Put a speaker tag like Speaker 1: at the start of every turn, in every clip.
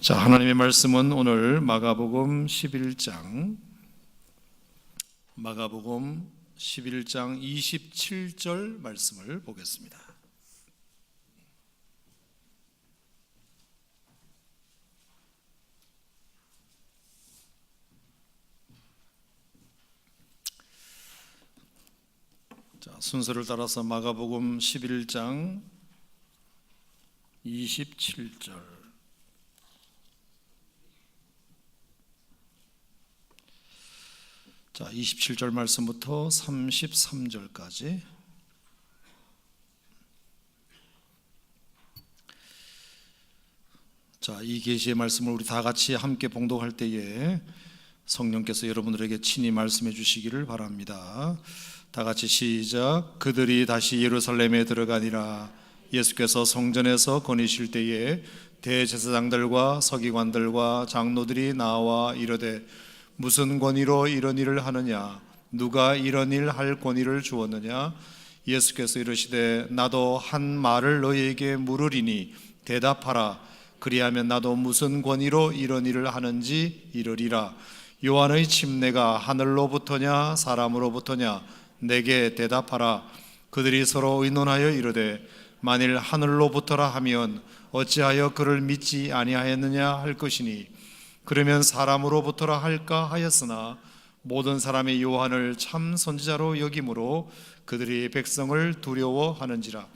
Speaker 1: 자, 하나님의 말씀은 오늘 마가복음 11장 27절 말씀을 보겠습니다. 자, 순서를 따라서 마가복음 11장 27절. 자, 27절 말씀부터 33절까지. 자, 이 계시의 말씀을 우리 다 같이 함께 봉독할 때에 성령께서 여러분들에게 친히 말씀해 주시기를 바랍니다. 다 같이 시작. 그들이 다시 예루살렘에 들어가니라. 예수께서 성전에서 거니실 때에 대제사장들과 서기관들과 장로들이 나와 이르되 무슨 권위로 이런 일을 하느냐? 누가 이런 일 할 권위를 주었느냐? 예수께서 이르시되 나도 한 말을 너희에게 물으리니 대답하라. 그리하면 나도 무슨 권위로 이런 일을 하는지 이르리라. 요한의 침례가 하늘로부터냐 사람으로부터냐? 내게 대답하라. 그들이 서로 의논하여 이르되 만일 하늘로부터라 하면 어찌하여 그를 믿지 아니하였느냐 할 것이니 그러면 사람으로부터라 할까 하였으나 모든 사람이 요한을 참 선지자로 여김으로 그들이 백성을 두려워하는지라.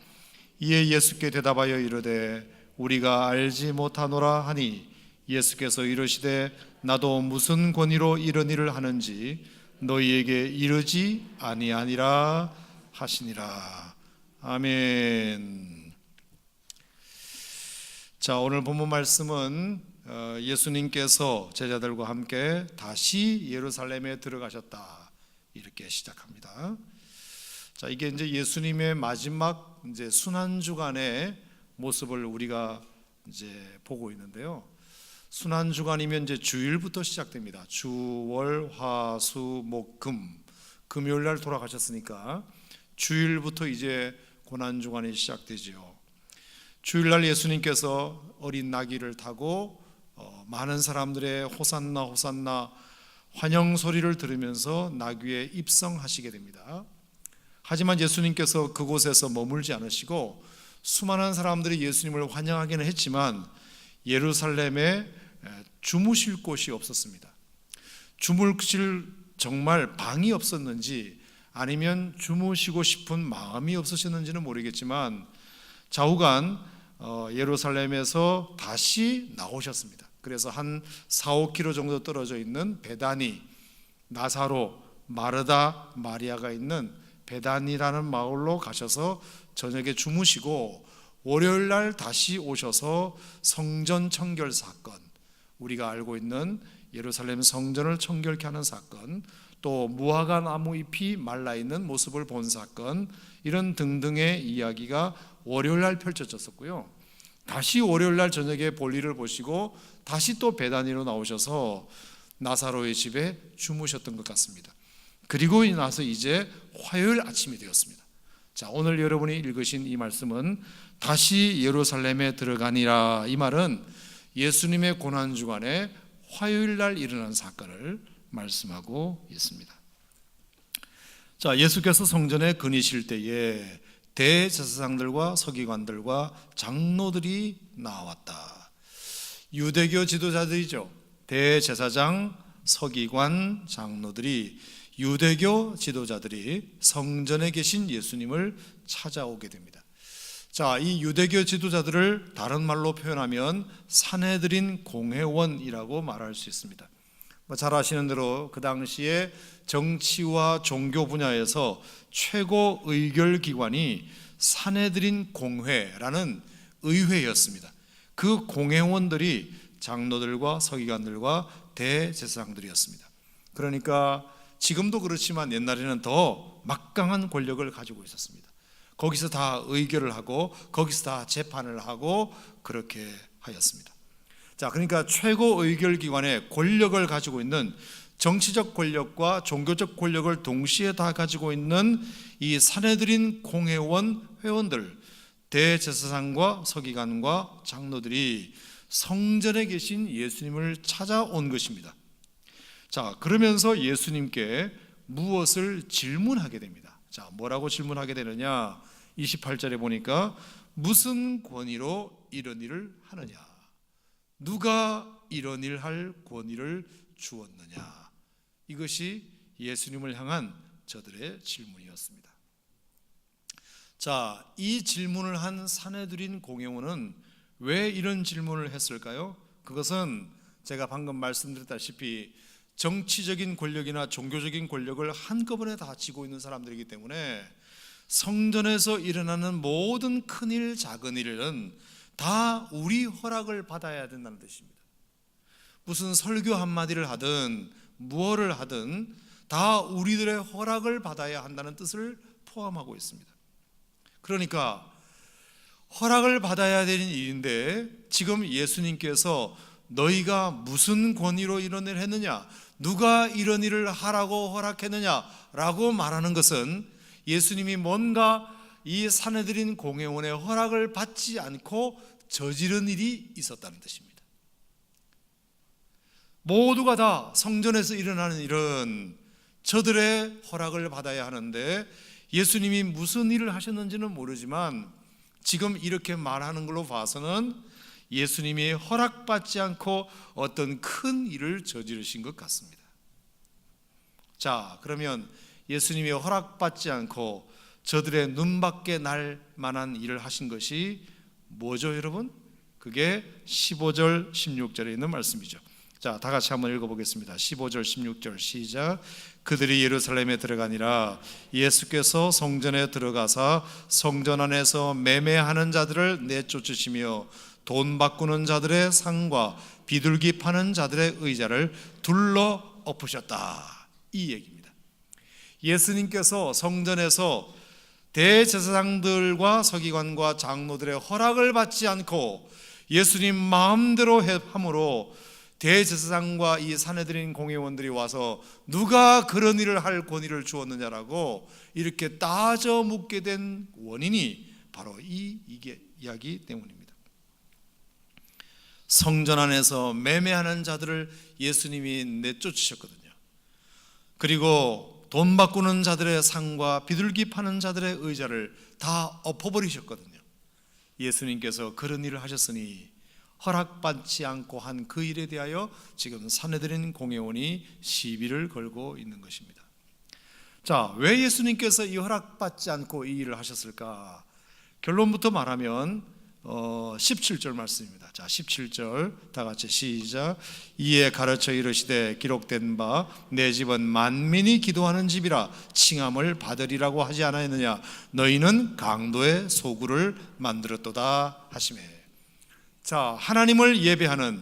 Speaker 1: 이에 예수께 대답하여 이르되 우리가 알지 못하노라 하니 예수께서 이르시되 나도 무슨 권위로 이런 일을 하는지 너희에게 이르지 아니하니라 하시니라. 아멘. 자, 오늘 본문 말씀은 예수님께서 제자들과 함께 다시 예루살렘에 들어가셨다, 이렇게 시작합니다. 자, 이게 이제 예수님의 마지막 이제 순환주간의 모습을 우리가 이제 보고 있는데요. 순환주간이면 이제 주일부터 시작됩니다. 주, 월, 화, 수, 목, 금. 금요일 날 돌아가셨으니까 주일부터 이제 고난주간이 시작되지요. 주일날 예수님께서 어린 나귀를 타고 많은 사람들의 호산나 호산나 환영 소리를 들으면서 나귀에 입성하시게 됩니다. 하지만 예수님께서 그곳에서 머물지 않으시고 수많은 사람들이 예수님을 환영하기는 했지만 예루살렘에 주무실 곳이 없었습니다. 주무실 정말 방이 없었는지 아니면 주무시고 싶은 마음이 없으셨는지는 모르겠지만 좌우간 예루살렘에서 다시 나오셨습니다. 그래서 한 4-5km 정도 떨어져 있는 베다니, 나사로, 마르다, 마리아가 있는 베다니라는 마을로 가셔서 저녁에 주무시고 월요일 날 다시 오셔서 성전 청결 사건, 우리가 알고 있는 예루살렘 성전을 청결케 하는 사건, 또 무화과 나무 잎이 말라 있는 모습을 본 사건, 이런 등등의 이야기가 월요일 날 펼쳐졌었고요. 다시 월요일 날 저녁에 볼일을 보시고 다시 또 베다니로 나오셔서 나사로의 집에 주무셨던 것 같습니다. 그리고 나서 이제 화요일 아침이 되었습니다. 자, 오늘 여러분이 읽으신 이 말씀은 다시 예루살렘에 들어가니라, 이 말은 예수님의 고난주간에 화요일 날 일어난 사건을 말씀하고 있습니다. 자, 예수께서 성전에 거니실 때에 대제사장들과 서기관들과 장로들이 나왔다. 유대교 지도자들이죠. 대제사장, 서기관, 장로들이, 유대교 지도자들이 성전에 계신 예수님을 찾아오게 됩니다. 자, 이 유대교 지도자들을 다른 말로 표현하면 산헤드린 공회원이라고 말할 수 있습니다. 잘 아시는 대로 그 당시에 정치와 종교 분야에서 최고 의결 기관이 산헤드린 공회라는 의회였습니다. 그 공회원들이 장로들과 서기관들과 대제사장들이었습니다. 그러니까 지금도 그렇지만 옛날에는 더 막강한 권력을 가지고 있었습니다. 거기서 다 의결을 하고 거기서 다 재판을 하고 그렇게 하였습니다. 자, 그러니까 최고 의결 기관의 권력을 가지고 있는, 정치적 권력과 종교적 권력을 동시에 다 가지고 있는 이 산헤드린 공회원 회원들, 대제사장과 서기관과 장로들이 성전에 계신 예수님을 찾아온 것입니다. 자, 그러면서 예수님께 무엇을 질문하게 됩니다. 자, 뭐라고 질문하게 되느냐? 28절에 보니까 무슨 권위로 이런 일을 하느냐? 누가 이런 일 할 권위를 주었느냐? 이것이 예수님을 향한 저들의 질문이었습니다. 자, 이 질문을 한 산헤드린 공회원은 왜 이런 질문을 했을까요? 그것은 제가 방금 말씀드렸다시피 정치적인 권력이나 종교적인 권력을 한꺼번에 다 쥐고 있는 사람들이기 때문에 성전에서 일어나는 모든 큰일 작은 일은 다 우리 허락을 받아야 된다는 뜻입니다. 무슨 설교 한마디를 하든 무엇을 하든 다 우리들의 허락을 받아야 한다는 뜻을 포함하고 있습니다. 그러니까 허락을 받아야 되는 일인데 지금 예수님께서 너희가 무슨 권위로 이런 일을 했느냐, 누가 이런 일을 하라고 허락했느냐라고 말하는 것은 예수님이 뭔가 이 산헤드린 공회원의 허락을 받지 않고 저지른 일이 있었다는 뜻입니다. 모두가 다 성전에서 일어나는 일은 저들의 허락을 받아야 하는데 예수님이 무슨 일을 하셨는지는 모르지만 지금 이렇게 말하는 걸로 봐서는 예수님이 허락받지 않고 어떤 큰 일을 저지르신 것 같습니다. 자, 그러면 예수님이 허락받지 않고 저들의 눈밖에 날 만한 일을 하신 것이 뭐죠, 여러분? 그게 15절, 16절에 있는 말씀이죠. 자, 다 같이 한번 읽어보겠습니다. 15절, 16절 시작. 그들이 예루살렘에 들어가니라 예수께서 성전에 들어가사 성전 안에서 매매하는 자들을 내쫓으시며 돈 바꾸는 자들의 상과 비둘기 파는 자들의 의자를 둘러 엎으셨다. 이 얘기입니다. 예수님께서 성전에서 대제사장들과 서기관과 장로들의 허락을 받지 않고 예수님 마음대로 함으로 대제사장과 이 산헤드린 공회원들이 와서 누가 그런 일을 할 권위를 주었느냐라고 이렇게 따져 묻게 된 원인이 바로 이게 이야기 때문입니다. 성전 안에서 매매하는 자들을 예수님이 내쫓으셨거든요. 그리고 돈 바꾸는 자들의 상과 비둘기 파는 자들의 의자를 다 엎어버리셨거든요. 예수님께서 그런 일을 하셨으니 허락받지 않고 한 그 일에 대하여 지금 산헤드린 공회원이 시비를 걸고 있는 것입니다. 자, 왜 예수님께서 이 허락받지 않고 이 일을 하셨을까? 결론부터 말하면 17절 말씀입니다. 자, 17절 다 같이 시작. 이에 가르쳐 이르시되 기록된 바 내 집은 만민이 기도하는 집이라 칭함을 받으리라고 하지 않았느냐. 너희는 강도의 소굴을 만들었도다 하시매. 자, 하나님을 예배하는,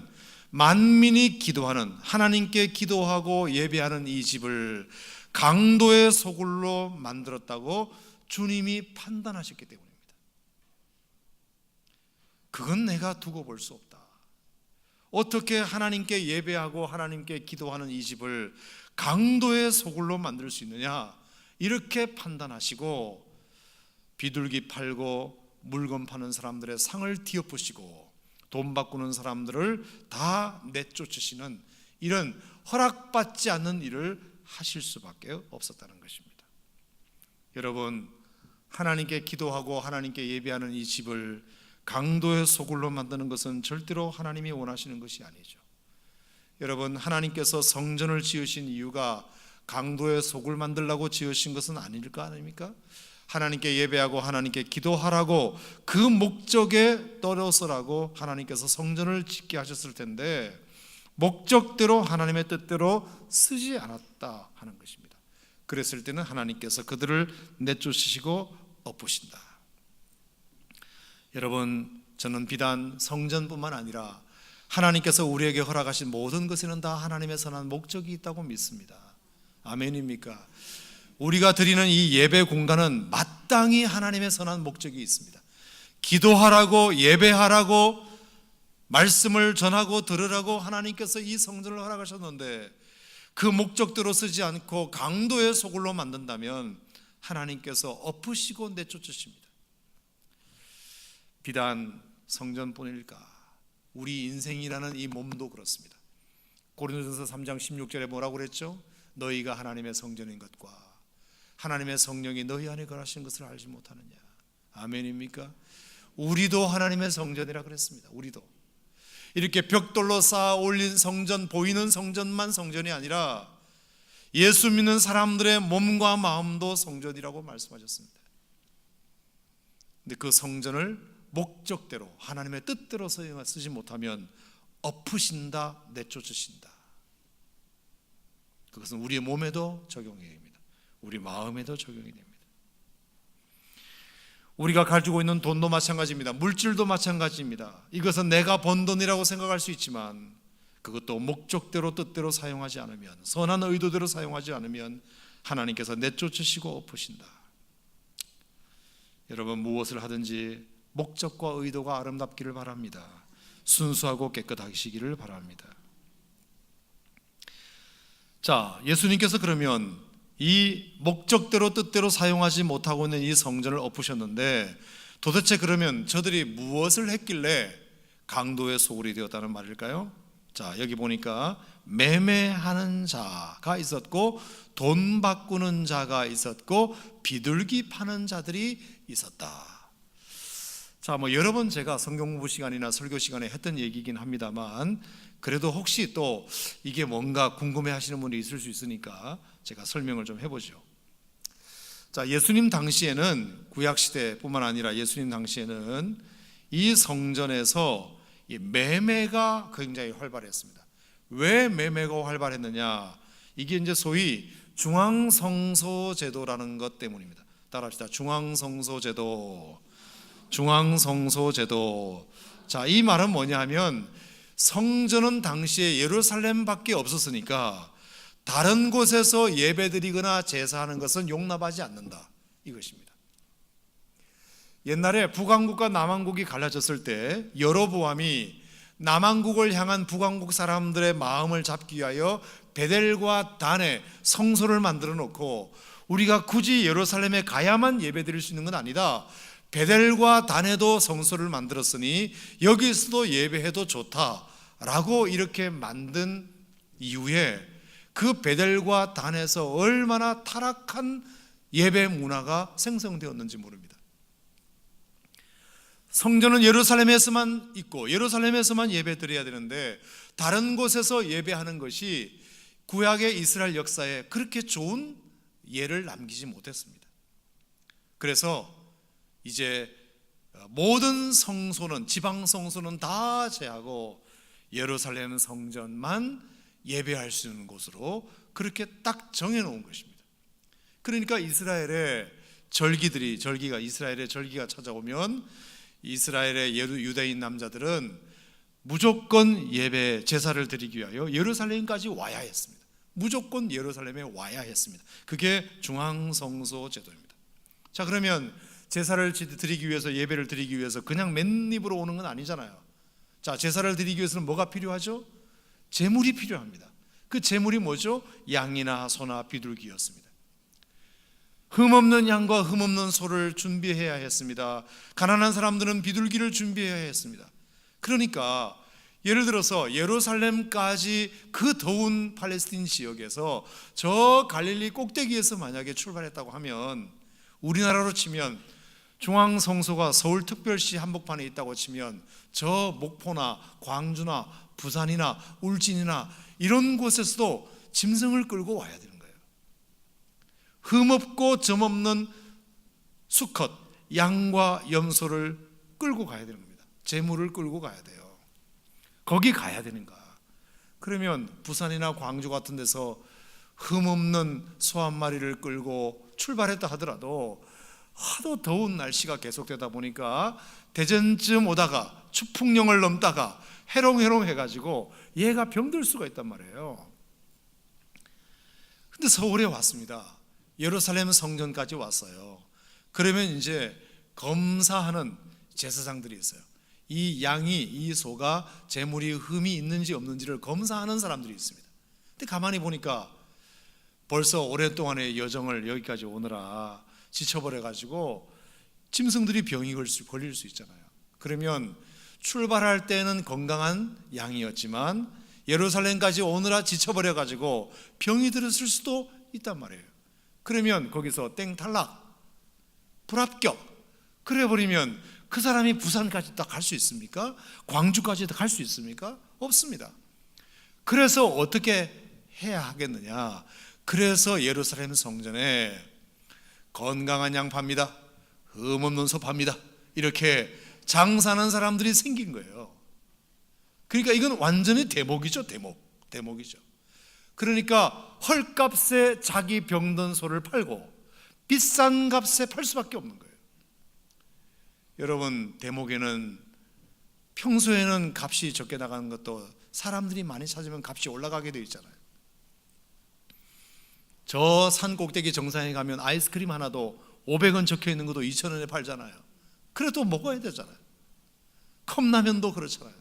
Speaker 1: 만민이 기도하는, 하나님께 기도하고 예배하는 이 집을 강도의 소굴로 만들었다고 주님이 판단하셨기 때문입니다. 그건 내가 두고 볼 수 없다. 어떻게 하나님께 예배하고 하나님께 기도하는 이 집을 강도의 소굴로 만들 수 있느냐, 이렇게 판단하시고 비둘기 팔고 물건 파는 사람들의 상을 뒤엎으시고 돈 바꾸는 사람들을 다 내쫓으시는 이런 허락받지 않는 일을 하실 수밖에 없었다는 것입니다. 여러분, 하나님께 기도하고 하나님께 예배하는 이 집을 강도의 소굴로 만드는 것은 절대로 하나님이 원하시는 것이 아니죠. 여러분, 하나님께서 성전을 지으신 이유가 강도의 소굴 만들라고 지으신 것은 아닐 거 아닙니까? 하나님께 예배하고 하나님께 기도하라고 그 목적에 떨어서라고 하나님께서 성전을 짓게 하셨을 텐데 목적대로 하나님의 뜻대로 쓰지 않았다 하는 것입니다. 그랬을 때는 하나님께서 그들을 내쫓으시고 엎으신다. 여러분, 저는 비단 성전뿐만 아니라 하나님께서 우리에게 허락하신 모든 것에는 다 하나님의 선한 목적이 있다고 믿습니다. 아멘입니까? 우리가 드리는 이 예배 공간은 마땅히 하나님의 선한 목적이 있습니다. 기도하라고, 예배하라고, 말씀을 전하고 들으라고 하나님께서 이 성전을 허락하셨는데 그 목적대로 쓰지 않고 강도의 소굴로 만든다면 하나님께서 엎으시고 내쫓으십니다. 비단 성전뿐일까? 우리 인생이라는 이 몸도 그렇습니다. 고린도전서 3장 16절에 뭐라고 그랬죠? 너희가 하나님의 성전인 것과 하나님의 성령이 너희 안에 거하시는 것을 알지 못하느냐. 아멘입니까? 우리도 하나님의 성전이라 그랬습니다. 우리도 이렇게 벽돌로 쌓아 올린 성전, 보이는 성전만 성전이 아니라 예수 믿는 사람들의 몸과 마음도 성전이라고 말씀하셨습니다. 근데 그 성전을 목적대로 하나님의 뜻대로 쓰지 못하면 엎으신다, 내쫓으신다. 그것은 우리의 몸에도 적용이 됩니다. 우리 마음에도 적용이 됩니다. 우리가 가지고 있는 돈도 마찬가지입니다. 물질도 마찬가지입니다. 이것은 내가 번 돈이라고 생각할 수 있지만 그것도 목적대로 뜻대로 사용하지 않으면, 선한 의도대로 사용하지 않으면 하나님께서 내쫓으시고 엎으신다. 여러분, 무엇을 하든지 목적과 의도가 아름답기를 바랍니다. 순수하고 깨끗하시기를 바랍니다. 자, 예수님께서 그러면 이 목적대로 뜻대로 사용하지 못하고 있는 이 성전을 엎으셨는데, 도대체 그러면 저들이 무엇을 했길래 강도의 소굴이 되었다는 말일까요? 자, 여기 보니까 매매하는 자가 있었고, 돈 바꾸는 자가 있었고, 비둘기 파는 자들이 있었다. 자, 여러 번 제가 성경 공부 시간이나 설교 시간에 했던 얘기이긴 합니다만, 그래도 혹시 또 이게 뭔가 궁금해 하시는 분이 있을 수 있으니까 제가 설명을 좀 해보죠. 자, 예수님 당시에는, 구약시대뿐만 아니라 예수님 당시에는 이 성전에서 이 매매가 굉장히 활발했습니다. 왜 매매가 활발했느냐? 이게 이제 소위 중앙성소 제도라는 것 때문입니다. 따라합시다. 중앙성소 제도. 중앙성소 제도. 자, 이 말은 뭐냐 하면, 성전은 당시에 예루살렘밖에 없었으니까 다른 곳에서 예배드리거나 제사하는 것은 용납하지 않는다, 이것입니다. 옛날에 북왕국과 남왕국이 갈라졌을 때 여로보암이 남왕국을 향한 북왕국 사람들의 마음을 잡기 위하여 베델과 단에 성소를 만들어 놓고, 우리가 굳이 예루살렘에 가야만 예배드릴 수 있는 건 아니다, 베델과 단에도 성소를 만들었으니 여기서도 예배해도 좋다라고 이렇게 만든 이후에 그 베델과 단에서 얼마나 타락한 예배 문화가 생성되었는지 모릅니다. 성전은 예루살렘에서만 있고 예루살렘에서만 예배 드려야 되는데 다른 곳에서 예배하는 것이 구약의 이스라엘 역사에 그렇게 좋은 예를 남기지 못했습니다. 그래서 이제 모든 성소는, 지방 성소는 다 제하고 예루살렘 성전만 예배할 수 있는 곳으로 그렇게 딱 정해놓은 것입니다. 그러니까 이스라엘의 이스라엘의 절기가 찾아오면 이스라엘의 유대인 남자들은 무조건 예배 제사를 드리기 위하여 예루살렘까지 와야 했습니다. 무조건 예루살렘에 와야 했습니다. 그게 중앙성소 제도입니다. 자, 그러면 제사를 드리기 위해서, 예배를 드리기 위해서 그냥 맨입으로 오는 건 아니잖아요. 자, 제사를 드리기 위해서는 뭐가 필요하죠? 제물이 필요합니다. 그 제물이 뭐죠? 양이나 소나 비둘기였습니다. 흠없는 양과 흠없는 소를 준비해야 했습니다. 가난한 사람들은 비둘기를 준비해야 했습니다. 그러니까 예를 들어서 예루살렘까지 그 더운 팔레스틴 지역에서 저 갈릴리 꼭대기에서 만약에 출발했다고 하면, 우리나라로 치면 중앙성소가 서울특별시 한복판에 있다고 치면 저 목포나 광주나 부산이나 울진이나 이런 곳에서도 짐승을 끌고 와야 되는 거예요. 흠없고 점없는 수컷 양과 염소를 끌고 가야 되는 겁니다. 제물을 끌고 가야 돼요. 거기 가야 되는가? 그러면 부산이나 광주 같은 데서 흠없는 소 한 마리를 끌고 출발했다 하더라도 하도 더운 날씨가 계속되다 보니까 대전쯤 오다가 추풍령을 넘다가 해롱해롱 해가지고 얘가 병들 수가 있단 말이에요. 근데 서울에 왔습니다. 예루살렘 성전까지 왔어요. 그러면 이제 검사하는 제사장들이 있어요. 이 양이, 이 소가 제물이 흠이 있는지 없는지를 검사하는 사람들이 있습니다. 근데 가만히 보니까 벌써 오랫동안의 여정을 여기까지 오느라 지쳐버려가지고 짐승들이 병이 걸릴 수 있잖아요. 그러면 출발할 때는 건강한 양이었지만 예루살렘까지 오느라 지쳐버려 가지고 병이 들었을 수도 있단 말이에요. 그러면 거기서 땡탈락, 불합격, 그래 버리면 그 사람이 부산까지 딱 갈 수 있습니까? 광주까지 갈 수 있습니까? 없습니다. 그래서 어떻게 해야 하겠느냐? 그래서 예루살렘 성전에 건강한 양 팝니다, 흠없는 소 팝니다, 이렇게 장사하는 사람들이 생긴 거예요. 그러니까 이건 완전히 대목이죠. 대목이죠. 그러니까 헐값에 자기 병든 소를 팔고 비싼 값에 팔 수밖에 없는 거예요. 여러분, 대목에는 평소에는 값이 적게 나가는 것도 사람들이 많이 찾으면 값이 올라가게 되어 있잖아요. 저 산 꼭대기 정상에 가면 아이스크림 하나도 500원 적혀 있는 것도 2,000원에 팔잖아요. 그래도 먹어야 되잖아요. 컵라면도 그렇잖아요.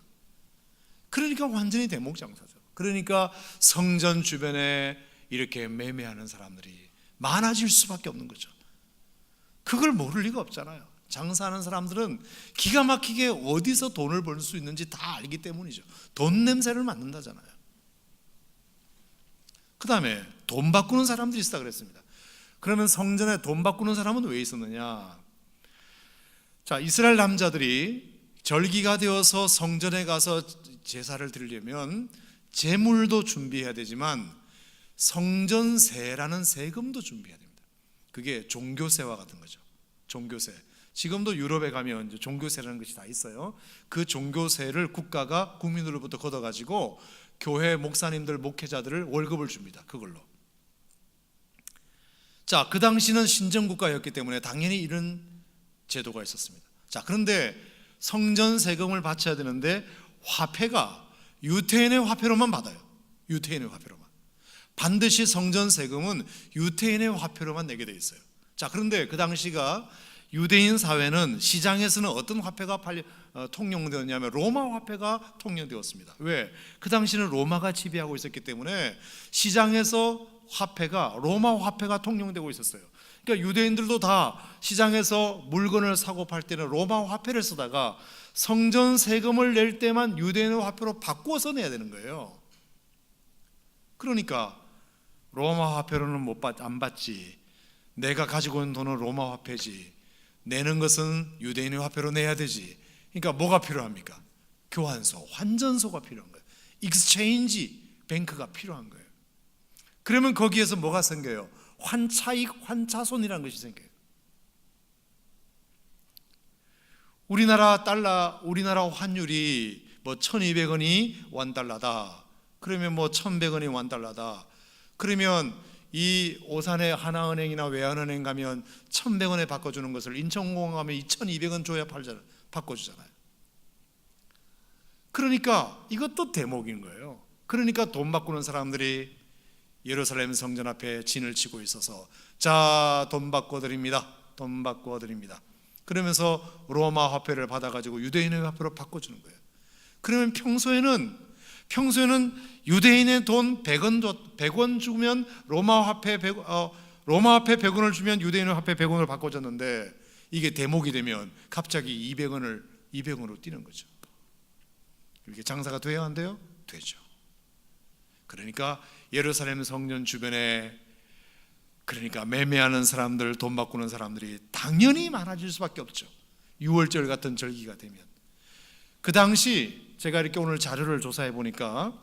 Speaker 1: 그러니까 완전히 대목 장사죠. 그러니까 성전 주변에 이렇게 매매하는 사람들이 많아질 수밖에 없는 거죠. 그걸 모를 리가 없잖아요. 장사하는 사람들은 기가 막히게 어디서 돈을 벌 수 있는지 다 알기 때문이죠. 돈 냄새를 맡는다잖아요. 그 다음에 돈 바꾸는 사람들이 있다 그랬습니다. 그러면 성전에 돈 바꾸는 사람은 왜 있었느냐? 자, 이스라엘 남자들이 절기가 되어서 성전에 가서 제사를 드리려면 제물도 준비해야 되지만 성전세라는 세금도 준비해야 됩니다. 그게 종교세와 같은 거죠. 종교세. 지금도 유럽에 가면 이제 종교세라는 것이 다 있어요. 그 종교세를 국가가 국민으로부터 걷어가지고 교회 목사님들, 목회자들을 월급을 줍니다. 그걸로. 자, 그 당시는 신정국가였기 때문에 당연히 이런 제도가 있었습니다. 자, 그런데 성전 세금을 바쳐야 되는데 화폐가 유태인의 화폐로만 받아요. 유태인의 화폐로만. 반드시 성전 세금은 유태인의 화폐로만 내게 돼 있어요. 자, 그런데 그 당시가 유대인 사회는 시장에서는 어떤 화폐가 통용되었냐면 로마 화폐가 통용되었습니다. 왜? 그 당시는 로마가 지배하고 있었기 때문에 시장에서 화폐가 로마 화폐가 통용되고 있었어요. 그러니까 유대인들도 다 시장에서 물건을 사고 팔 때는 로마 화폐를 쓰다가 성전 세금을 낼 때만 유대인의 화폐로 바꿔서 내야 되는 거예요. 그러니까 로마 화폐로는 안 받지, 내가 가지고 있는 돈은 로마 화폐지, 내는 것은 유대인의 화폐로 내야 되지. 그러니까 뭐가 필요합니까? 교환소, 환전소가 필요한 거예요. 익스체인지 뱅크가 필요한 거예요. 그러면 거기에서 뭐가 생겨요? 환차익, 환차손이라는 것이 생겨요. 우리나라 환율이 뭐 1,200원이 원달러다. 그러면 뭐 1,100원이 원달러다. 그러면 이 오산의 하나은행이나 외환은행 가면 1,100원에 바꿔주는 것을 인천공항 가면 2,200원 줘야 바꿔주잖아요. 그러니까 이것도 대목인 거예요. 그러니까 돈 바꾸는 사람들이 예루살렘 성전 앞에 진을 치고 있어서 자, 돈 바꿔드립니다. 돈 바꿔드립니다. 그러면서 로마 화폐를 받아가지고 유대인의 화폐로 바꿔주는 거예요. 그러면 평소에는 유대인의 돈 100원 주면 로마 화폐 100원을 주면 유대인의 화폐 100원을 바꿔줬는데 이게 대목이 되면 갑자기 200원으로 뛰는 거죠. 이렇게 장사가 돼야 안 돼요? 되죠. 그러니까 예루살렘 성전 주변에 그러니까 매매하는 사람들, 돈 바꾸는 사람들이 당연히 많아질 수밖에 없죠. 6월절 같은 절기가 되면. 그 당시 제가 이렇게 오늘 자료를 조사해 보니까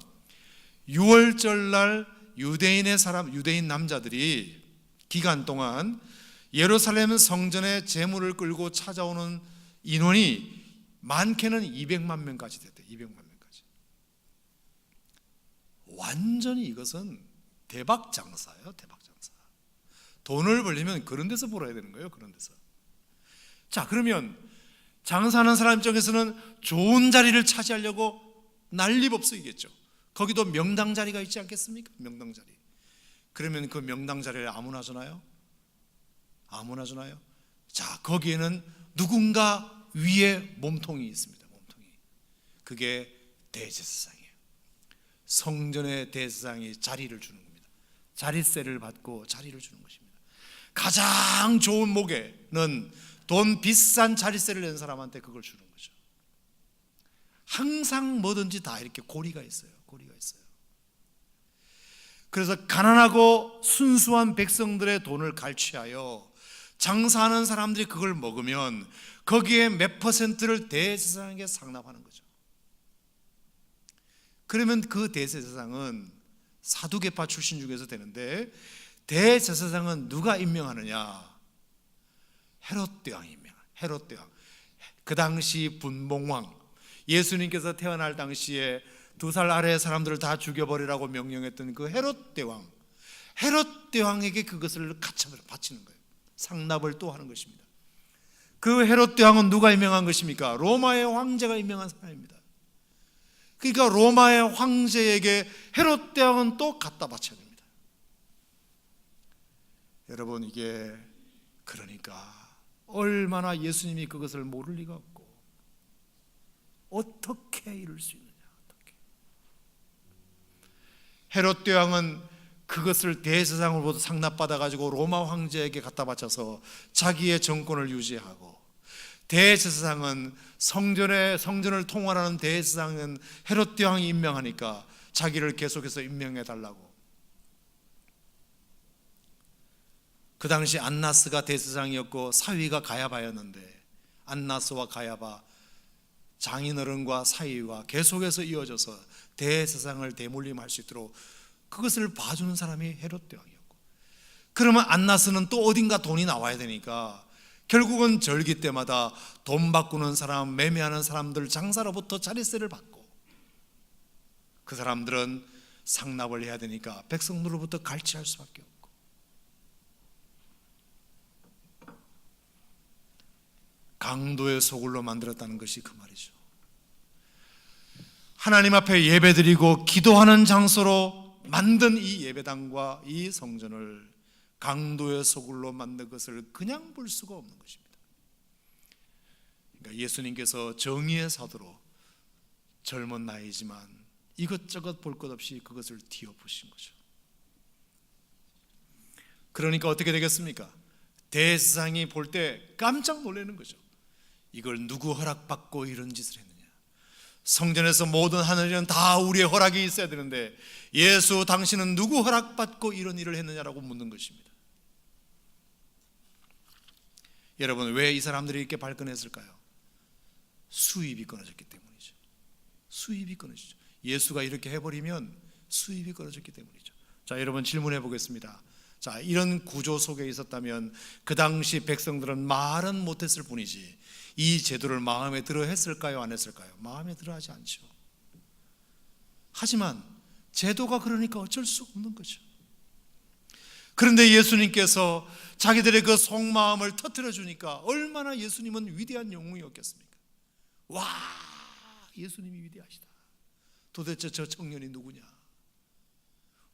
Speaker 1: 6월절 날 유대인 남자들이 기간 동안 예루살렘 성전에 제물을 끌고 찾아오는 인원이 많게는 200만 명까지 됐대요. 200만 명까지. 완전히 이것은 대박 장사예요. 대박 장사. 돈을 벌려면 그런 데서 벌어야 되는 거예요. 그런 데서. 자, 그러면 장사하는 사람 입장에서는 좋은 자리를 차지하려고 난리법석이겠죠. 거기도 명당 자리가 있지 않겠습니까? 명당 자리. 그러면 그 명당 자리를 아무나 주나요? 아무나 주나요? 자, 거기에는 누군가 위에 몸통이 있습니다. 몸통이. 그게 대제사장이에요. 성전의 대제사장이 자리를 주는 겁니다. 자리세를 받고 자리를 주는 것입니다. 가장 좋은 목에는 돈 비싼 자리세를 낸 사람한테 그걸 주는 거죠. 항상 뭐든지 다 이렇게 고리가 있어요. 고리가 있어요. 그래서 가난하고 순수한 백성들의 돈을 갈취하여 장사하는 사람들이 그걸 먹으면 거기에 몇 퍼센트를 대제사장에게 상납하는 거죠. 그러면 그 대제사장은 사두개파 출신 중에서 되는데, 대제사장은 누가 임명하느냐? 헤롯 대왕이 임명합니다. 헤롯 대왕. 그 당시 분봉왕, 예수님께서 태어날 당시에 2살 아래의 사람들을 다 죽여버리라고 명령했던 그 헤롯 대왕, 헤롯 대왕에게 그것을 바치는 거예요. 상납을 또 하는 것입니다. 그 헤롯 대왕은 누가 임명한 것입니까? 로마의 황제가 임명한 사람입니다. 그러니까 로마의 황제에게 헤롯 대왕은 또 갖다 바쳐야 됩니다. 여러분, 이게 그러니까 얼마나 예수님이 그것을 모를 리가 없고, 어떻게 이룰 수 있느냐? 어떻게? 헤롯 대왕은 그것을 대제사장으로부터 상납받아 가지고 로마 황제에게 갖다 바쳐서 자기의 정권을 유지하고, 대제사장은 성전을 통할하는 대제사장은 헤롯 대왕이 임명하니까 자기를 계속해서 임명해 달라고. 그 당시 안나스가 대제사장이었고 사위가 가야바였는데, 안나스와 가야바 장인어른과 사위와 계속해서 이어져서 대제사장을 대물림할 수 있도록 그것을 봐주는 사람이 헤롯 대왕이었고, 그러면 안나스는 또 어딘가 돈이 나와야 되니까 결국은 절기 때마다 돈 바꾸는 사람, 매매하는 사람들 장사로부터 자릿세를 받고, 그 사람들은 상납을 해야 되니까 백성들로부터 갈취할 수밖에 없고, 강도의 소굴로 만들었다는 것이 그 말이죠. 하나님 앞에 예배드리고 기도하는 장소로 만든 이 예배당과 이 성전을 강도의 소굴로 만든 것을 그냥 볼 수가 없는 것입니다. 그러니까 예수님께서 정의의 사도로 젊은 나이지만 이것저것 볼 것 없이 그것을 뒤엎으신 거죠. 그러니까 어떻게 되겠습니까? 대제사장이 볼 때 깜짝 놀라는 거죠. 이걸 누구 허락받고 이런 짓을 했느냐? 성전에서 모든 하는 일은 다 우리의 허락이 있어야 되는데, 예수 당신은 누구 허락받고 이런 일을 했느냐라고 묻는 것입니다. 여러분, 왜 이 사람들이 이렇게 발끈했을까요? 수입이 끊어졌기 때문이죠. 수입이 끊어지죠. 예수가 이렇게 해버리면 수입이 끊어졌기 때문이죠. 자, 여러분 질문해 보겠습니다. 자, 이런 구조 속에 있었다면 그 당시 백성들은 말은 못했을 뿐이지 이 제도를 마음에 들어 했을까요? 안 했을까요? 마음에 들어 하지 않죠. 하지만 제도가 그러니까 어쩔 수 없는 거죠. 그런데 예수님께서 자기들의 그 속마음을 터뜨려 주니까 얼마나 예수님은 위대한 영웅이었겠습니까? 와, 예수님이 위대하시다. 도대체 저 청년이 누구냐?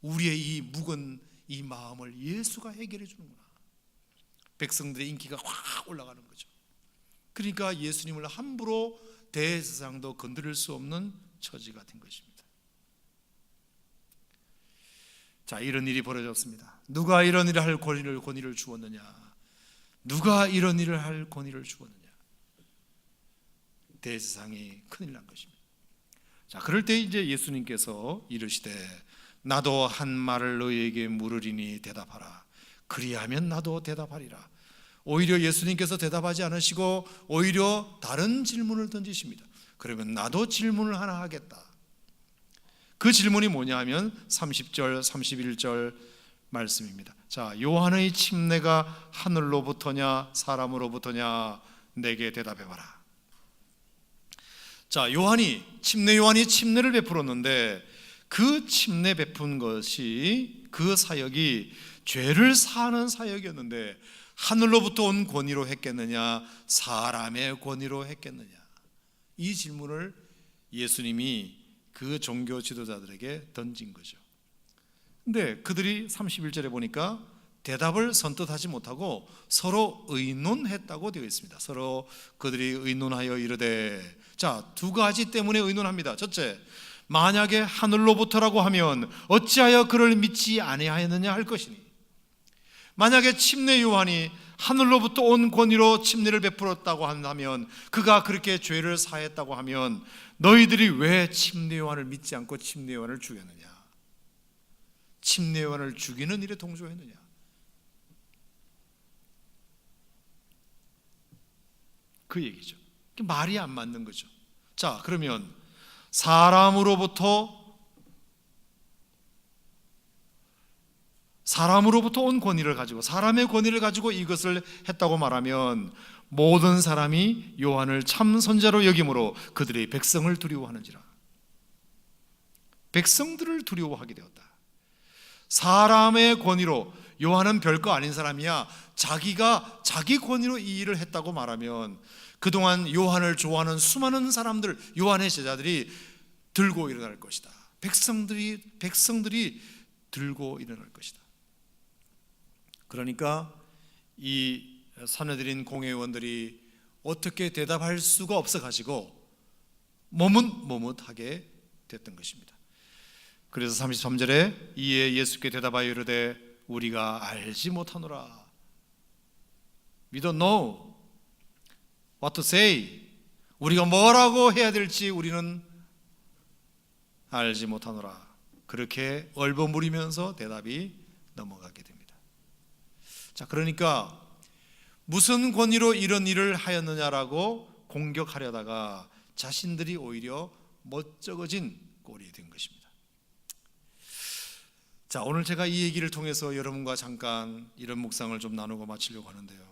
Speaker 1: 우리의 이 묵은 이 마음을 예수가 해결해 주는구나. 백성들의 인기가 확 올라가는 거죠. 그러니까 예수님을 함부로 대제사장도 건드릴 수 없는 처지가 된 것입니다. 자, 이런 일이 벌어졌습니다. 누가 이런 일을 할 권위를 주었느냐? 누가 이런 일을 할 권위를 주었느냐? 대제사장이 큰일 난 것입니다. 자, 그럴 때 이제 예수님께서 이르시되 나도 한 말을 너희에게 물으리니 대답하라. 그리하면 나도 대답하리라. 오히려 예수님께서 대답하지 않으시고 오히려 다른 질문을 던지십니다. 그러면 나도 질문을 하나 하겠다. 그 질문이 뭐냐 하면 30절 31절 말씀입니다. 자, 요한의 침례가 하늘로부터냐 사람으로부터냐 내게 대답해봐라. 자, 침례 요한이 침례를 베풀었는데 그 침례 베푼 것이, 그 사역이 죄를 사하는 사역이었는데 하늘로부터 온 권위로 했겠느냐 사람의 권위로 했겠느냐, 이 질문을 예수님이 그 종교 지도자들에게 던진 거죠. 근데 그들이 31절에 보니까 대답을 선뜻 하지 못하고 서로 의논했다고 되어 있습니다. 서로 그들이 의논하여 이르되, 자, 두 가지 때문에 의논합니다. 첫째, 만약에 하늘로부터라고 하면 어찌하여 그를 믿지 아니하였느냐 할 것이니, 만약에 침례 요한이 하늘로부터 온 권위로 침례를 베풀었다고 한다면, 그가 그렇게 죄를 사했다고 하면 너희들이 왜 침례 요한을 믿지 않고 침례 요한을 죽였느냐? 침례 요한을 죽이는 일에 동조했느냐? 그 얘기죠. 말이 안 맞는 거죠. 자, 그러면 사람으로부터 온 권위를 가지고, 사람의 권위를 가지고 이것을 했다고 말하면 모든 사람이 요한을 참 선지자로 여김으로 그들의 백성을 두려워하는지라. 백성들을 두려워하게 되었다. 사람의 권위로, 요한은 별거 아닌 사람이야, 자기가 자기 권위로 이 일을 했다고 말하면 그동안 요한을 좋아하는 수많은 사람들, 요한의 제자들이 들고 일어날 것이다. 백성들이 들고 일어날 것이다. 그러니까 이 사내들인 공회의원들이 어떻게 대답할 수가 없어 가지고 머뭇머뭇하게 됐던 것입니다. 그래서 33절에 이에 예수께 대답하여 이르되 우리가 알지 못하노라. We don't know what to say. 우리가 뭐라고 해야 될지 우리는 알지 못하노라. 그렇게 얼버무리면서 대답이 넘어가게 됩니다. 자, 그러니까 무슨 권위로 이런 일을 하였느냐라고 공격하려다가 자신들이 오히려 멋쩍어진 꼴이 된 것입니다. 자, 오늘 제가 이 얘기를 통해서 여러분과 잠깐 이런 묵상을 좀 나누고 마치려고 하는데요,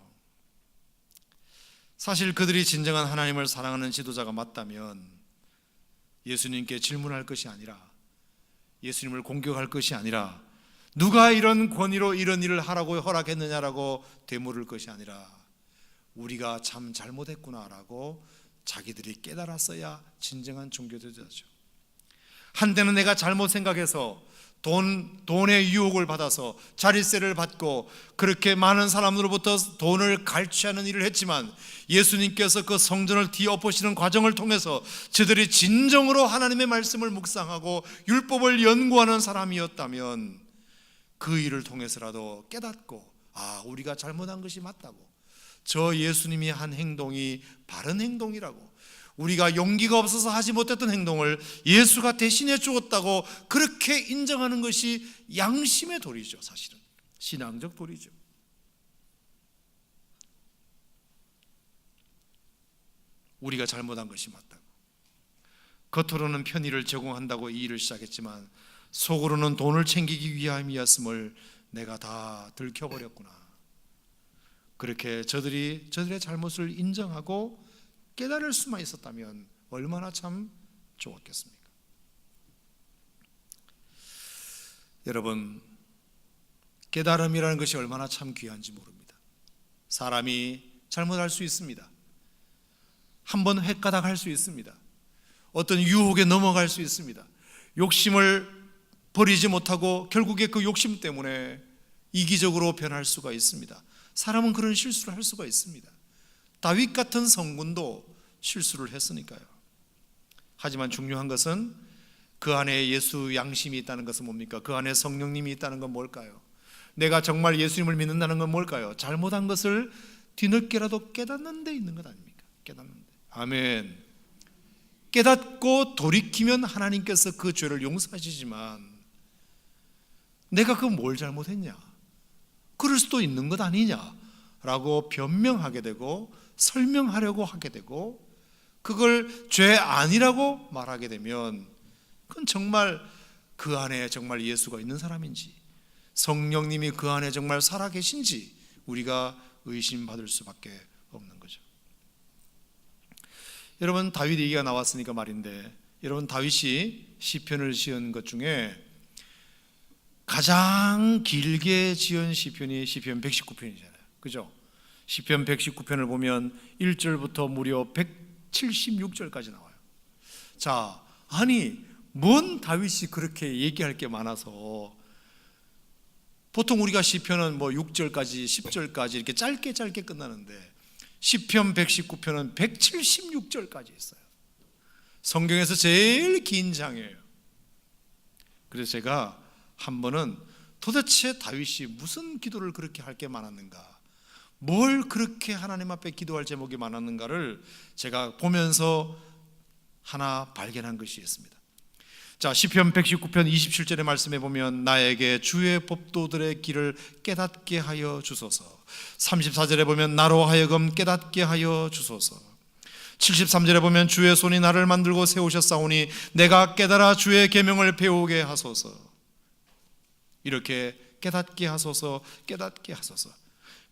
Speaker 1: 사실 그들이 진정한 하나님을 사랑하는 지도자가 맞다면 예수님께 질문할 것이 아니라, 예수님을 공격할 것이 아니라, 누가 이런 권위로 이런 일을 하라고 허락했느냐라고 되물을 것이 아니라 우리가 참 잘못했구나라고 자기들이 깨달았어야 진정한 종교제자죠. 한때는 내가 잘못 생각해서 돈의 유혹을 받아서 자릿세를 받고 그렇게 많은 사람으로부터 돈을 갈취하는 일을 했지만 예수님께서 그 성전을 뒤엎으시는 과정을 통해서 저들이 진정으로 하나님의 말씀을 묵상하고 율법을 연구하는 사람이었다면 그 일을 통해서라도 깨닫고, 아, 우리가 잘못한 것이 맞다고, 저 예수님이 한 행동이 바른 행동이라고, 우리가 용기가 없어서 하지 못했던 행동을 예수가 대신해 주었다고 그렇게 인정하는 것이 양심의 도리죠. 사실은 신앙적 도리죠. 우리가 잘못한 것이 맞다고, 겉으로는 편의를 제공한다고 이 일을 시작했지만 속으로는 돈을 챙기기 위함이었음을 내가 다 들켜버렸구나. 그렇게 저들의 잘못을 인정하고 깨달을 수만 있었다면 얼마나 참 좋았겠습니까? 여러분, 깨달음이라는 것이 얼마나 참 귀한지 모릅니다. 사람이 잘못할 수 있습니다. 한번 헷가닥할 수 있습니다. 어떤 유혹에 넘어갈 수 있습니다. 욕심을 버리지 못하고 결국에 그 욕심 때문에 이기적으로 변할 수가 있습니다. 사람은 그런 실수를 할 수가 있습니다. 다윗 같은 성군도 실수를 했으니까요. 하지만 중요한 것은 그 안에 예수 양심이 있다는 것은 뭡니까? 그 안에 성령님이 있다는 건 뭘까요? 내가 정말 예수님을 믿는다는 건 뭘까요? 잘못한 것을 뒤늦게라도 깨닫는 데 있는 것 아닙니까? 깨닫는 데. 아멘. 깨닫고 돌이키면 하나님께서 그 죄를 용서하시지만 내가 그 뭘 잘못했냐? 그럴 수도 있는 것 아니냐? 라고 변명하게 되고 설명하려고 하게 되고 그걸 죄 아니라고 말하게 되면 그건 정말 그 안에 정말 예수가 있는 사람인지 성령님이 그 안에 정말 살아계신지 우리가 의심받을 수밖에 없는 거죠. 여러분, 다윗 얘기가 나왔으니까 말인데, 여러분, 다윗이 시편을 지은 것 중에 가장 길게 지은 시편이 시편 119편이잖아요. 그죠? 시편 119편을 보면 1절부터 무려 176절까지 나와요. 자, 아니 뭔 다윗이 그렇게 얘기할 게 많아서, 보통 우리가 시편은 뭐 6절까지 10절까지 이렇게 짧게 끝나는데 시편 119편은 176절까지 있어요. 성경에서 제일 긴 장이에요. 그래서 제가 한 번은 도대체 다윗이 무슨 기도를 그렇게 할 게 많았는가, 뭘 그렇게 하나님 앞에 기도할 제목이 많았는가를 제가 보면서 하나 발견한 것이 있습니다. 자, 시편 119편 27절의 말씀에 보면 나에게 주의 법도들의 길을 깨닫게 하여 주소서. 34절에 보면 나로 하여금 깨닫게 하여 주소서. 73절에 보면 주의 손이 나를 만들고 세우셨사오니 내가 깨달아 주의 계명을 배우게 하소서. 이렇게 깨닫게 하소서, 깨닫게 하소서.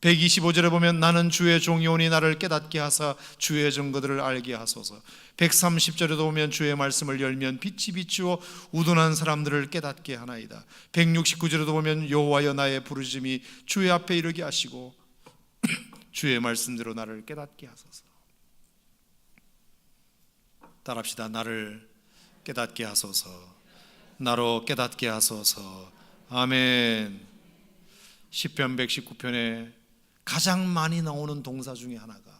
Speaker 1: 125절에 보면 나는 주의 종이오니 나를 깨닫게 하사 주의 증거들을 알게 하소서. 130절에도 보면 주의 말씀을 열면 빛이 비추어 우둔한 사람들을 깨닫게 하나이다. 169절에도 보면 여호와여 나의 부르짖음이 주의 앞에 이르게 하시고 주의 말씀대로 나를 깨닫게 하소서. 따라합시다. 나를 깨닫게 하소서. 나로 깨닫게 하소서. 아멘. 시편 119편에 가장 많이 나오는 동사 중에 하나가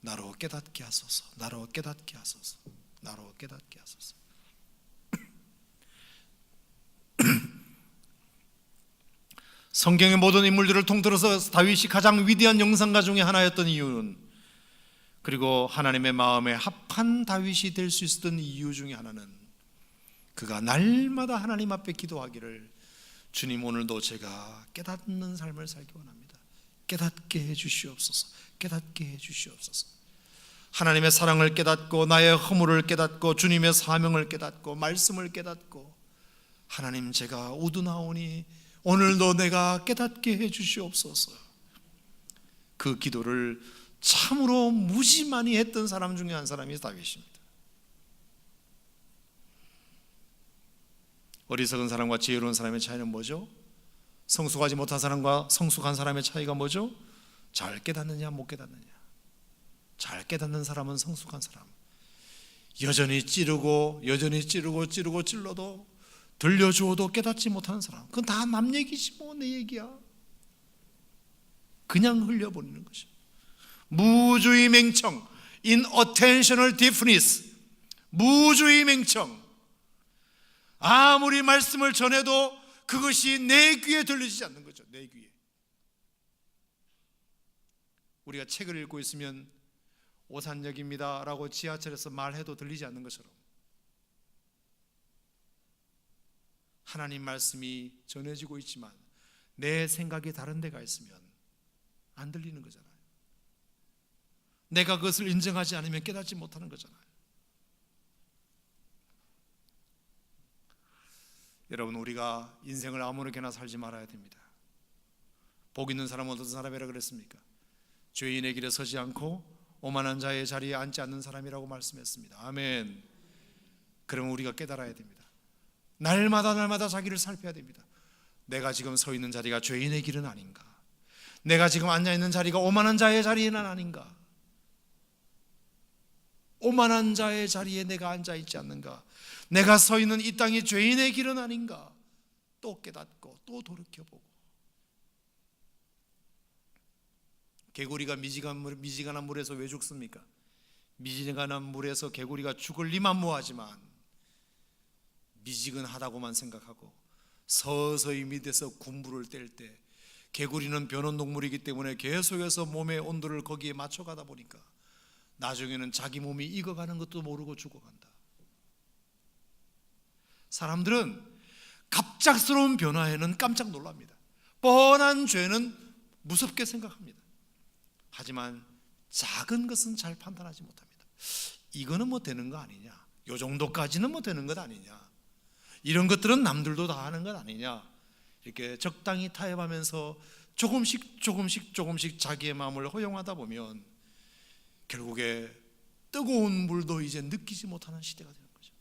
Speaker 1: 나로 깨닫게 하소서, 나로 깨닫게 하소서, 나로 깨닫게 하소서. 성경의 모든 인물들을 통틀어서 다윗이 가장 위대한 영상가 중에 하나였던 이유는, 그리고 하나님의 마음에 합한 다윗이 될 수 있었던 이유 중에 하나는 그가 날마다 하나님 앞에 기도하기를 주님 오늘도 제가 깨닫는 삶을 살기 원합니다. 깨닫게 해 주시옵소서. 깨닫게 해 주시옵소서. 하나님의 사랑을 깨닫고 나의 허물을 깨닫고 주님의 사명을 깨닫고 말씀을 깨닫고 하나님 제가 우둔하오니 오늘도 내가 깨닫게 해 주시옵소서. 그 기도를 참으로 무지 많이 했던 사람 중에 한 사람이 다윗입니다. 어리석은 사람과 지혜로운 사람의 차이는 뭐죠? 성숙하지 못한 사람과 성숙한 사람의 차이가 뭐죠? 잘 깨닫느냐 못 깨닫느냐. 잘 깨닫는 사람은 성숙한 사람. 여전히 찌르고 찔러도 들려주어도 깨닫지 못하는 사람, 그건 다 남 얘기지 뭐 내 얘기야. 그냥 흘려버리는 것이죠. 무주의 맹청, inattentional deafness, 무주의 맹청. 아무리 말씀을 전해도 그것이 내 귀에 들리지 않는 거죠. 내 귀에. 우리가 책을 읽고 있으면 오산역입니다 라고 지하철에서 말해도 들리지 않는 것처럼 하나님 말씀이 전해지고 있지만 내 생각이 다른 데가 있으면 안 들리는 거잖아요. 내가 그것을 인정하지 않으면 깨닫지 못하는 거잖아요. 여러분, 우리가 인생을 아무렇게나 살지 말아야 됩니다. 복 있는 사람은 어떤 사람이라 그랬습니까? 죄인의 길에 서지 않고 오만한 자의 자리에 앉지 않는 사람이라고 말씀했습니다. 아멘. 그러면 우리가 깨달아야 됩니다. 날마다 자기를 살펴야 됩니다. 내가 지금 서 있는 자리가 죄인의 길은 아닌가? 내가 지금 앉아있는 자리가 오만한 자의 자리는 아닌가? 오만한 자의 자리에 내가 앉아있지 않는가? 내가 서 있는 이 땅이 죄인의 길은 아닌가? 또 깨닫고 또 돌이켜보고. 개구리가 미지근한 물에서 왜 죽습니까? 미지근한 물에서 개구리가 죽을 리만 무하지만 미지근하다고만 생각하고 서서히 밑에서 군부를 뗄 때 개구리는 변온동물이기 때문에 계속해서 몸의 온도를 거기에 맞춰가다 보니까 나중에는 자기 몸이 익어가는 것도 모르고 죽어간다. 사람들은 갑작스러운 변화에는 깜짝 놀랍니다. 뻔한 죄는 무섭게 생각합니다. 하지만 작은 것은 잘 판단하지 못합니다. 이거는 뭐 되는 거 아니냐, 요 정도까지는 뭐 되는 것 아니냐, 이런 것들은 남들도 다 하는 것 아니냐, 이렇게 적당히 타협하면서 조금씩 자기의 마음을 허용하다 보면 결국에 뜨거운 물도 이제 느끼지 못하는 시대가 되는 거죠.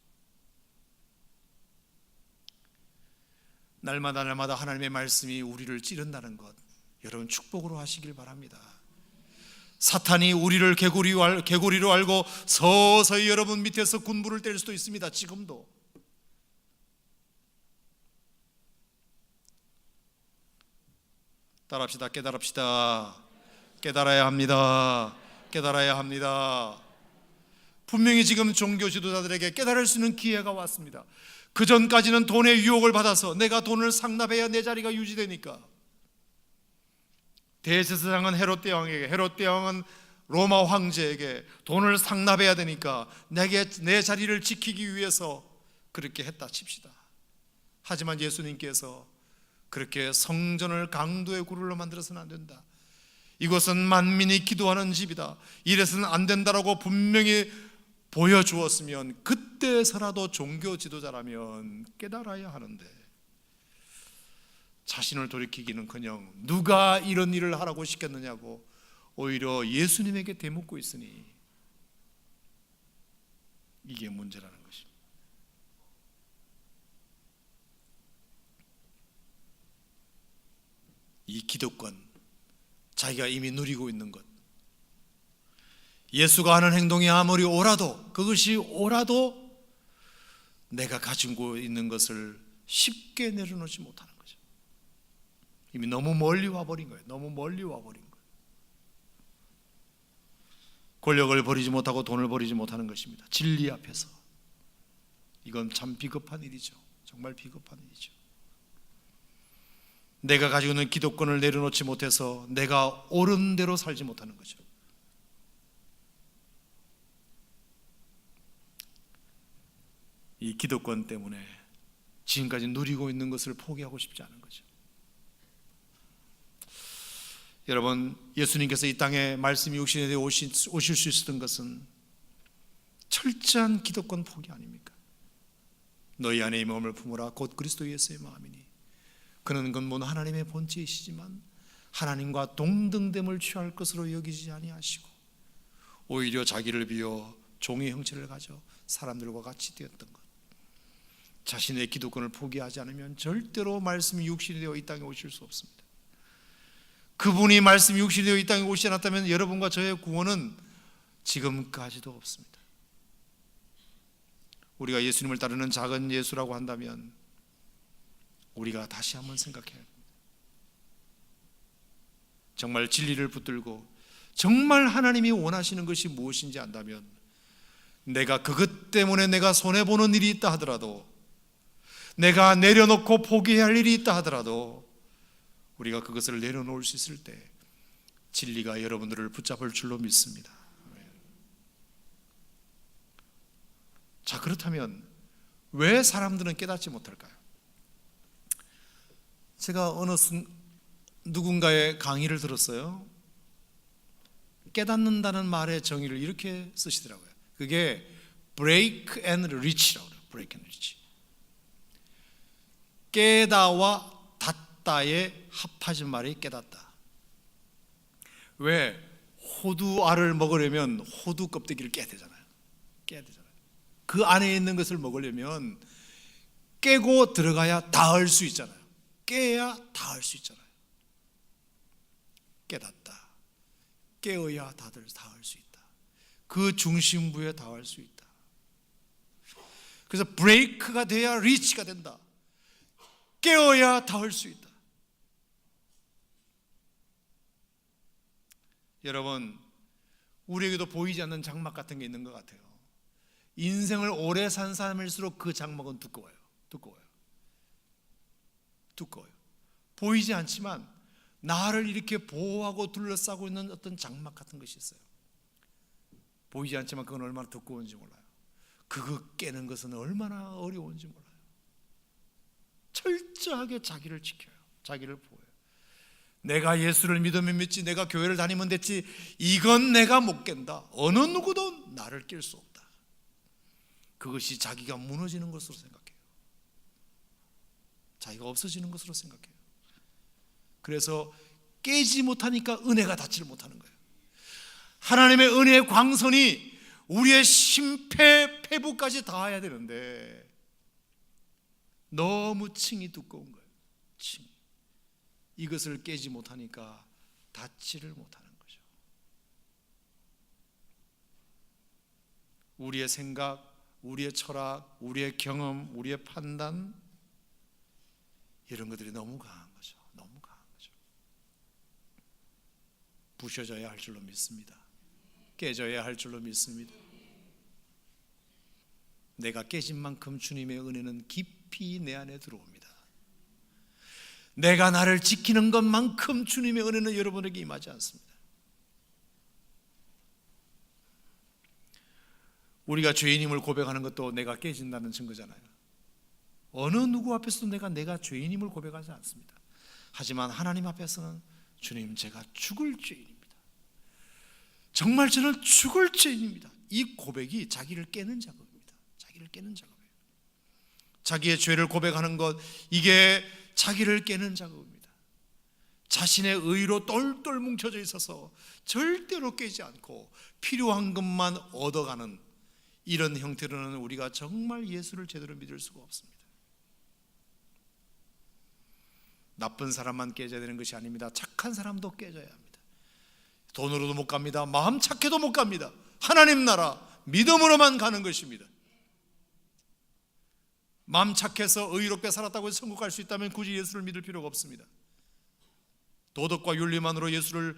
Speaker 1: 날마다 하나님의 말씀이 우리를 찌른다는 것, 여러분 축복으로 하시길 바랍니다. 사탄이 우리를 개구리로 알고 서서히 여러분 밑에서 군부를 뗄 수도 있습니다. 지금도. 따라합시다. 깨달읍시다. 깨달아야 합니다. 깨달아야 합니다. 분명히 지금 종교 지도자들에게 깨달을 수 있는 기회가 왔습니다. 그 전까지는 돈의 유혹을 받아서 내가 돈을 상납해야 내 자리가 유지되니까, 대제사장은 헤롯 대왕에게, 헤롯 대왕은 로마 황제에게 돈을 상납해야 되니까 내 자리를 지키기 위해서 그렇게 했다 칩시다. 하지만 예수님께서 그렇게 성전을 강도의 구를로 만들어서는 안 된다, 이것은 만민이 기도하는 집이다, 이래서는 안 된다라고 분명히 보여주었으면 그때서라도 종교 지도자라면 깨달아야 하는데, 자신을 돌이키기는커녕 누가 이런 일을 하라고 시켰느냐고 오히려 예수님에게 대묻고 있으니 이게 문제라는 것입니다. 이 기득권, 자기가 이미 누리고 있는 것, 예수가 하는 행동이 아무리 옳아도, 그것이 옳아도 내가 가지고 있는 것을 쉽게 내려놓지 못하는 거죠. 이미 너무 멀리 와버린 거예요. 너무 멀리 와버린 거예요. 권력을 버리지 못하고 돈을 버리지 못하는 것입니다. 진리 앞에서. 이건 참 비겁한 일이죠. 정말 비겁한 일이죠. 내가 가지고 있는 기득권을 내려놓지 못해서 내가 옳은 대로 살지 못하는 거죠. 이 기득권 때문에 지금까지 누리고 있는 것을 포기하고 싶지 않은 거죠. 여러분, 예수님께서 이 땅에 말씀이 육신에 대해 오실 수 있었던 것은 철저한 기득권 포기 아닙니까? 너희 안에 이 마음을 품으라 곧 그리스도 예수의 마음이니, 그는 근본 하나님의 본체이시지만 하나님과 동등됨을 취할 것으로 여기지 아니하시고 오히려 자기를 비워 종의 형체를 가져 사람들과 같이 되었던 것. 자신의 기득권을 포기하지 않으면 절대로 말씀이 육신이 되어 이 땅에 오실 수 없습니다. 그분이 말씀이 육신이 되어 이 땅에 오시지 않았다면 여러분과 저의 구원은 지금까지도 없습니다. 우리가 예수님을 따르는 작은 예수라고 한다면 우리가 다시 한번 생각해야 합니다. 정말 진리를 붙들고 정말 하나님이 원하시는 것이 무엇인지 안다면, 내가 그것 때문에 내가 손해보는 일이 있다 하더라도, 내가 내려놓고 포기해야 할 일이 있다 하더라도 우리가 그것을 내려놓을 수 있을 때 진리가 여러분들을 붙잡을 줄로 믿습니다. 자, 그렇다면 왜 사람들은 깨닫지 못할까요? 제가 누군가의 강의를 들었어요. 깨닫는다는 말의 정의를 이렇게 쓰시더라고요. 그게 break and reach라고 그래요. break and reach. 깨다와 닫다의 합하진 말이 깨닫다. 왜? 호두알을 먹으려면 호두 껍데기를 깨야 되잖아요. 깨야 되잖아요. 그 안에 있는 것을 먹으려면 깨고 들어가야 닿을 수 있잖아요. 깨야 닿을 수 있잖아요. 깨닫다. 깨어야 닿을 수 있다. 그 중심부에 닿을 수 있다. 그래서 브레이크가 돼야 리치가 된다. 깨어야 닿을 수 있다. 여러분, 우리에게도 보이지 않는 장막 같은 게 있는 것 같아요. 인생을 오래 산 사람일수록 그 장막은 두꺼워요. 보이지 않지만 나를 이렇게 보호하고 둘러싸고 있는 어떤 장막 같은 것이 있어요. 보이지 않지만 그건 얼마나 두꺼운지 몰라요. 그거 깨는 것은 얼마나 어려운지 몰라요. 철저하게 자기를 지켜요. 자기를 보호해요. 내가 예수를 믿으면 믿지, 내가 교회를 다니면 됐지, 이건 내가 못 깬다. 어느 누구도 나를 깰 수 없다. 그것이 자기가 무너지는 것으로 생각해요. 자기가 없어지는 것으로 생각해요. 그래서 깨지 못하니까 은혜가 닿지를 못하는 거예요. 하나님의 은혜의 광선이 우리의 심폐폐부까지 닿아야 되는데 너무 층이 두꺼운 거예요. 층이. 이것을 깨지 못하니까 닿지를 못하는 거죠. 우리의 생각, 우리의 철학, 우리의 경험, 우리의 판단, 이런 것들이 너무 강한 거죠. 너무 강한 거죠. 부셔져야 할 줄로 믿습니다. 깨져야 할 줄로 믿습니다. 내가 깨진 만큼 주님의 은혜는 깊이 내 안에 들어옵니다. 내가 나를 지키는 것만큼 주님의 은혜는 여러분에게 임하지 않습니다. 우리가 죄인임을 고백하는 것도 내가 깨진다는 증거잖아요. 어느 누구 앞에서도 내가 죄인임을 고백하지 않습니다. 하지만 하나님 앞에서는 주님, 제가 죽을 죄인입니다. 정말 저는 죽을 죄인입니다. 이 고백이 자기를 깨는 작업입니다. 자기를 깨는 작업이에요. 자기의 죄를 고백하는 것, 이게 자기를 깨는 작업입니다. 자신의 의로 똘똘 뭉쳐져 있어서 절대로 깨지 않고 필요한 것만 얻어가는 이런 형태로는 우리가 정말 예수를 제대로 믿을 수가 없습니다. 나쁜 사람만 깨져야 되는 것이 아닙니다. 착한 사람도 깨져야 합니다. 돈으로도 못 갑니다. 마음 착해도 못 갑니다. 하나님 나라 믿음으로만 가는 것입니다. 마음 착해서 의롭게 살았다고 해서 천국 갈 수 있다면 굳이 예수를 믿을 필요가 없습니다. 도덕과 윤리만으로 예수를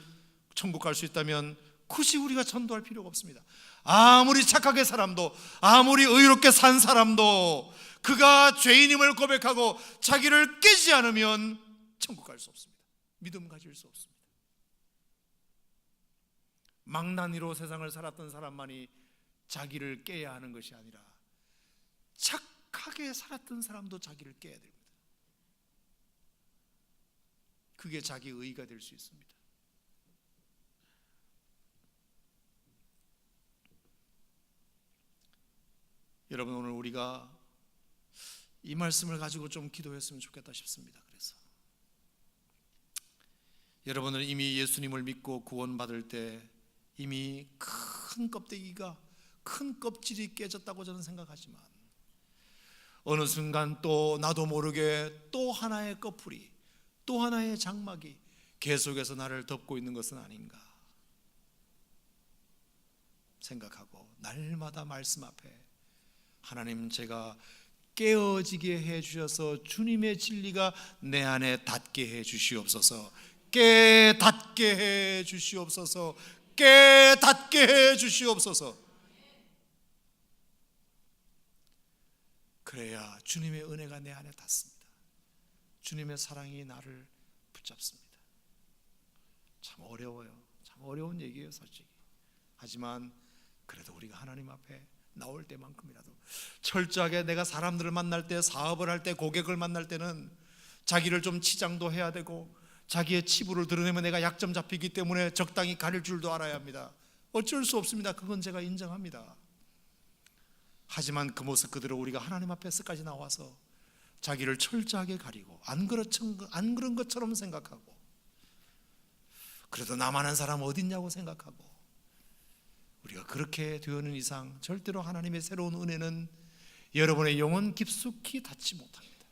Speaker 1: 천국 갈 수 있다면 굳이 우리가 전도할 필요가 없습니다. 아무리 착하게 사람도, 아무리 의롭게 산 사람도 그가 죄인임을 고백하고 자기를 깨지 않으면 천국 갈 수 없습니다. 믿음 가질 수 없습니다. 망나니로 세상을 살았던 사람만이 자기를 깨야 하는 것이 아니라 착하게 살았던 사람도 자기를 깨야 됩니다. 그게 자기 의가 될 수 있습니다. 여러분, 오늘 우리가 이 말씀을 가지고 좀 기도했으면 좋겠다 싶습니다. 그래서 여러분은 이미 예수님을 믿고 구원받을 때 이미 큰 껍데기가, 큰 껍질이 깨졌다고 저는 생각하지만 어느 순간 또 나도 모르게 또 하나의 꺼풀이, 또 하나의 장막이 계속해서 나를 덮고 있는 것은 아닌가 생각하고 날마다 말씀 앞에 하나님, 제가 깨어지게 해주셔서 주님의 진리가 내 안에 닿게 해주시옵소서. 깨닫게 해주시옵소서. 깨닫게 해주시옵소서. 그래야 주님의 은혜가 내 안에 닿습니다. 주님의 사랑이 나를 붙잡습니다. 참 어려워요. 참 어려운 얘기예요, 솔직히. 하지만 그래도 우리가 하나님 앞에 나올 때만큼이라도 철저하게 내가 사람들을 만날 때, 사업을 할 때, 고객을 만날 때는 자기를 좀 치장도 해야 되고 자기의 치부를 드러내면 내가 약점 잡히기 때문에 적당히 가릴 줄도 알아야 합니다. 어쩔 수 없습니다. 그건 제가 인정합니다. 하지만 그 모습 그대로 우리가 하나님 앞에서까지 나와서 자기를 철저하게 가리고 안 그런 것처럼 생각하고 그래도 나만한 사람 어딨냐고 생각하고 우리가 그렇게 되는 이상 절대로 하나님의 새로운 은혜는 여러분의 영혼 깊숙이 닿지 못합니다.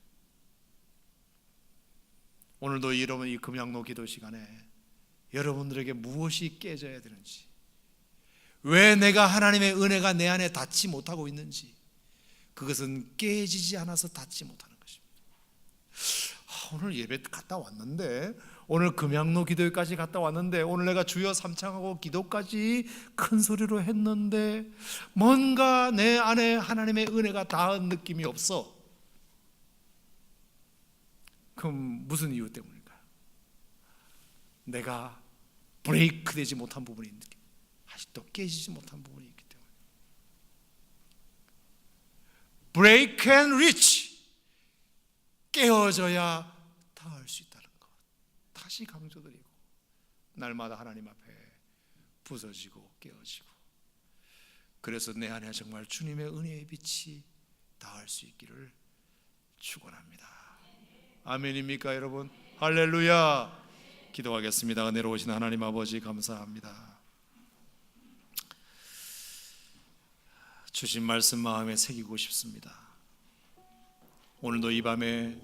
Speaker 1: 오늘도 여러분 이 금양로 기도 시간에 여러분들에게 무엇이 깨져야 되는지, 왜 내가 하나님의 은혜가 내 안에 닿지 못하고 있는지, 그것은 깨지지 않아서 닿지 못하는 것입니다. 오늘 예배 갔다 왔는데, 오늘 금양로 기도회까지 갔다 왔는데, 오늘 내가 주여 삼창하고 기도까지 큰 소리로 했는데 뭔가 내 안에 하나님의 은혜가 닿은 느낌이 없어. 그럼 무슨 이유 때문일까요? 내가 브레이크 되지 못한 부분이 있는 게, 아직도 깨지지 못한 부분이 있기 때문에. 브레이크 앤 리치, 깨어져야 닿을 수 있다는 것 다시 강조드리고, 날마다 하나님 앞에 부서지고 깨어지고, 그래서 내 안에 정말 주님의 은혜의 빛이 닿을 수 있기를 축원합니다. 아멘입니까 여러분? 할렐루야. 기도하겠습니다. 은혜로 오신 하나님 아버지 감사합니다. 주신 말씀 마음에 새기고 싶습니다. 오늘도 이 밤에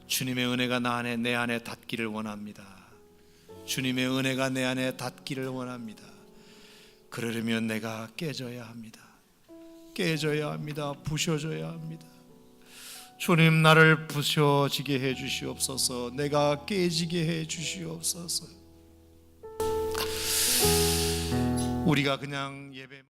Speaker 1: 주님의 은혜가 내 안에 닿기를 원합니다. 주님의 은혜가 내 안에 닿기를 원합니다. 그러려면 내가 깨져야 합니다. 깨져야 합니다. 부셔져야 합니다. 주님, 나를 부셔지게 해 주시옵소서. 내가 깨지게 해 주시옵소서. 우리가 그냥 예배